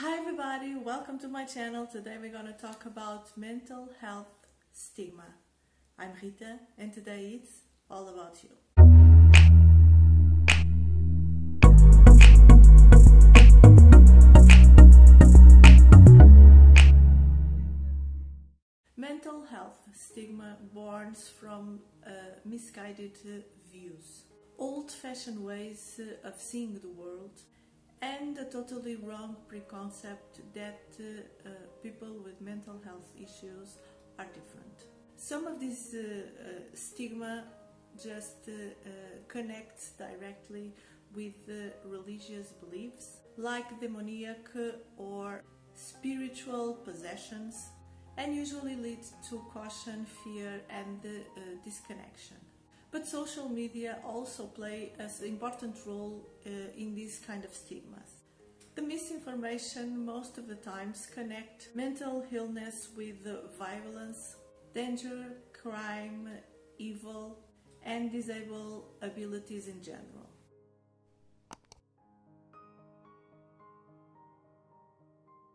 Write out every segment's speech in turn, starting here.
Hi everybody, welcome to my channel. Today we're going to talk about mental health stigma. I'm Rita and today it's all about you. Mental health stigma borns from misguided views, old-fashioned ways of seeing the world, and a totally wrong preconcept that people with mental health issues are different. Some of this stigma just connects directly with religious beliefs like demoniac or spiritual possessions, and usually leads to caution, fear and disconnection. But social media also play an important role in these kind of stigmas. The misinformation most of the times connect mental illness with violence, danger, crime, evil and disabled abilities in general.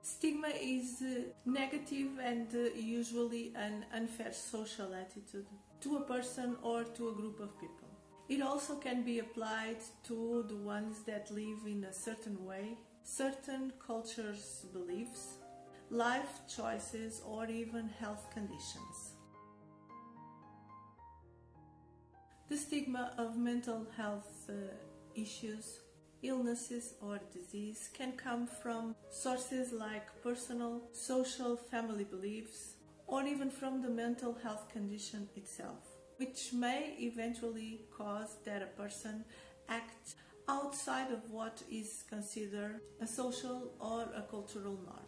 Stigma is negative and usually an unfair social attitude to a person or to a group of people. It also can be applied to the ones that live in a certain way, certain cultures' beliefs, life choices or even health conditions. The stigma of mental health issues, illnesses or disease can come from sources like personal, social, family beliefs, or even from the mental health condition itself, which may eventually cause that a person acts outside of what is considered a social or a cultural norm.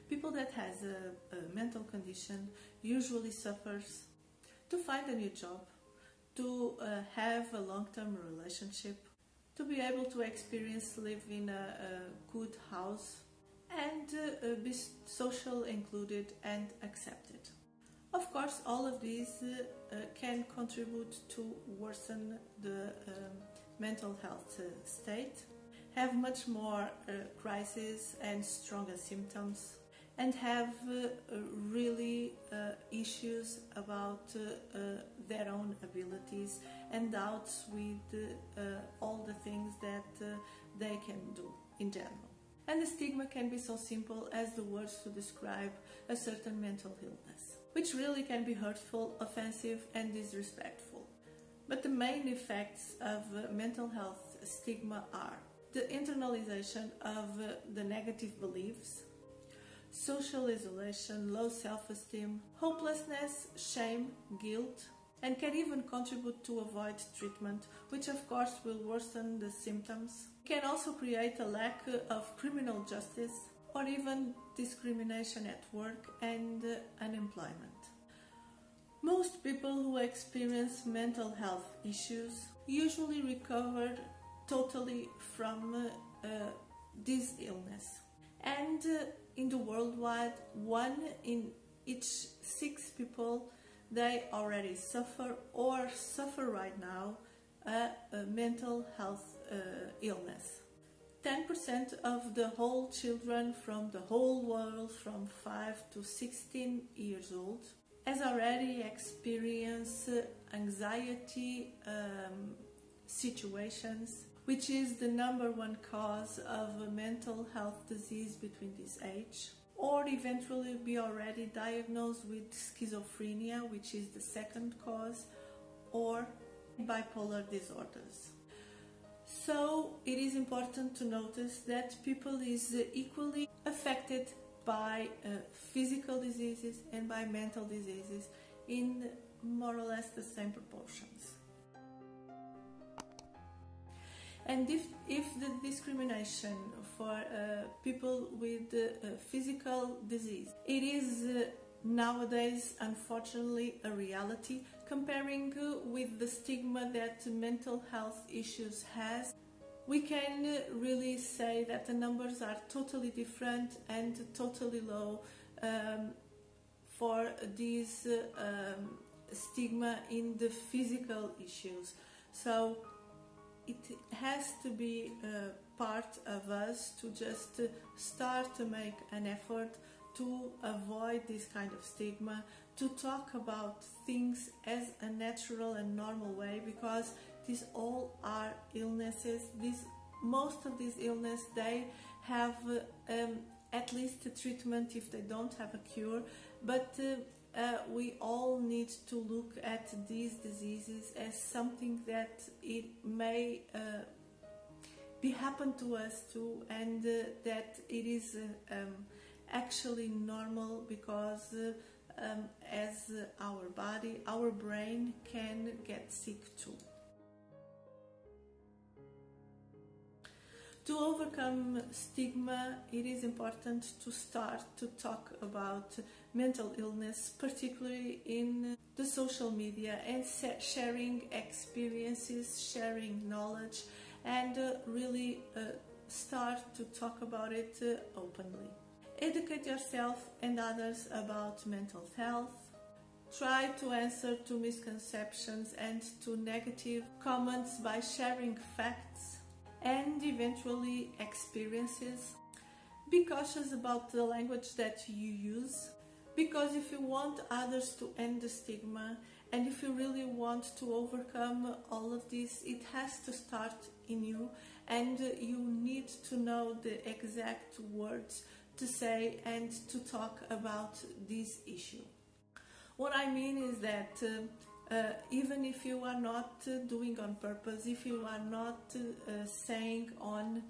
People that has a mental condition usually suffers to find a new job, to have a long-term relationship, to be able to live in a good house, and be social, included and accepted. Of course, all of these can contribute to worsen the mental health state, have much more crises and stronger symptoms, and have really issues about their own abilities and doubts with all the things that they can do in general. And the stigma can be so simple as the words to describe a certain mental illness, which really can be hurtful, offensive and disrespectful. But the main effects of mental health stigma are the internalization of the negative beliefs, social isolation, low self-esteem, hopelessness, shame, guilt, and can even contribute to avoid treatment, which of course will worsen the symptoms. It can also create a lack of criminal justice or even discrimination at work and unemployment. Most people who experience mental health issues usually recover totally from this illness. And in the worldwide, 1 in each 6 people, they already suffer or suffer right now a mental health illness. 10% of the whole children from the whole world from 5 to 16 years old has already experienced anxiety situations, which is the #1 cause of a mental health disease between this age, or eventually be already diagnosed with schizophrenia, which is the 2nd cause, or bipolar disorders. So it is important to notice that people is equally affected by physical diseases and by mental diseases in more or less the same proportions. And if the discrimination for people with physical disease, it is nowadays unfortunately a reality, comparing with the stigma that mental health issues has, we can really say that the numbers are totally different and totally low for this stigma in the physical issues. So it has to be part of us to just start to make an effort to avoid this kind of stigma, to talk about things as a natural and normal way, because these all are illnesses. Most of these illnesses, they have at least a treatment if they don't have a cure, but we all need to look at these diseases as something that it may be happen to us too, and that it is actually normal, because as our body, our brain can get sick too. To overcome stigma, it is important to start to talk about mental illness, particularly in the social media, and sharing experiences, sharing knowledge, and really start to talk about it openly. Educate yourself and others about mental health. Try to answer to misconceptions and to negative comments by sharing facts and eventually experiences. Be cautious about the language that you use, because if you want others to end the stigma, and if you really want to overcome all of this, it has to start in you, and you need to know the exact words to say and to talk about this issue. What I mean is that even if you are not doing on purpose, if you are not saying on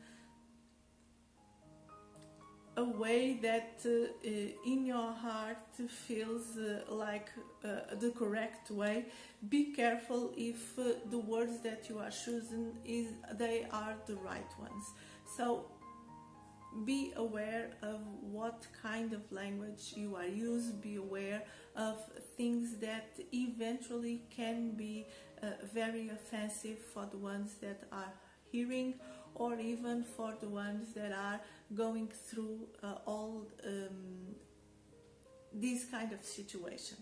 a way that in your heart feels like the correct way, be careful if the words that you are choosing they are the right ones. So be aware of what kind of language you are using. Be aware of things that eventually can be very offensive for the ones that are hearing, or even for the ones that are going through all this kind of situation.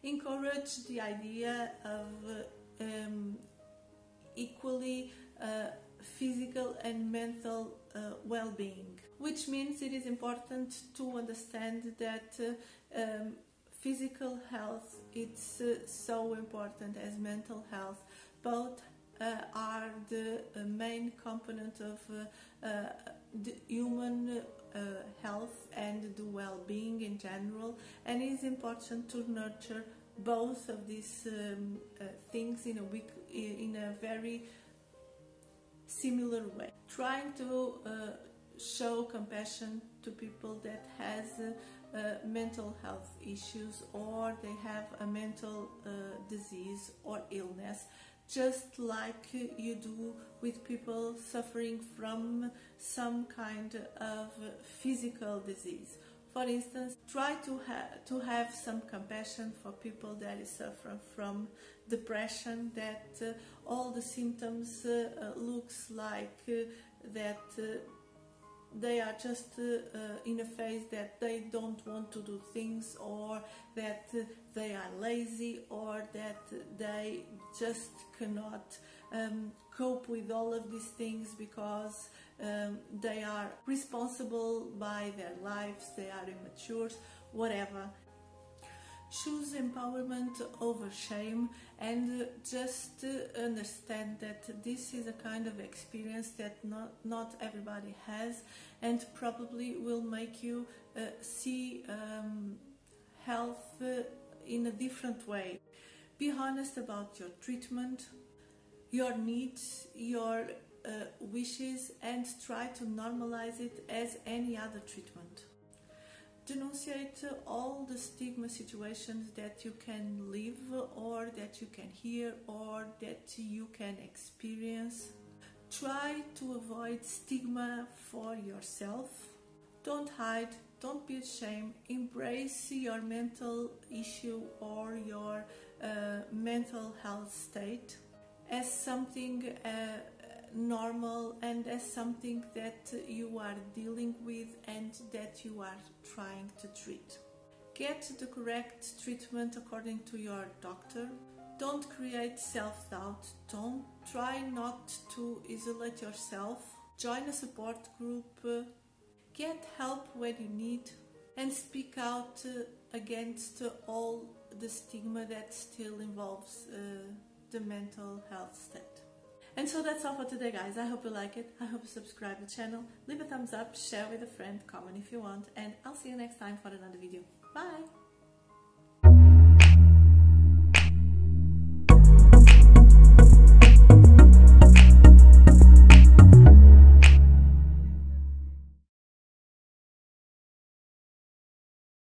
Encourage the idea of equally physical and mental well-being, which means it is important to understand that physical health is so important as mental health. Both are the main component of the human health and the well-being in general, and it is important to nurture both of these things in a very similar way. Trying to show compassion to people that has mental health issues, or they have a mental disease or illness, just like you do with people suffering from some kind of physical disease. For instance, try to have some compassion for people that suffer from depression, that all the symptoms looks like that they are just in a phase that they don't want to do things, or that they are lazy, or that they just cannot cope with all of these things because they are responsible by their lives, they are immature, whatever. Choose empowerment over shame, and just understand that this is a kind of experience that not everybody has, and probably will make you see health in a different way. Be honest about your treatment, your needs, your wishes, and try to normalize it as any other treatment. Denunciate all the stigma situations that you can live, or that you can hear, or that you can experience. Try to avoid stigma for yourself. Don't hide, don't be ashamed. Embrace your mental issue or your mental health state as something normal, and as something that you are dealing with and that you are trying to treat. Get the correct treatment according to your doctor. Don't create self-doubt. Don't try not to isolate yourself. join a support group, get help when you need, and speak out against all the stigma that still involves the mental health state. And so that's all for today, guys. I hope you like it. I hope you subscribe to the channel, leave a thumbs up, share with a friend, comment if you want, and I'll see you next time for another video. Bye!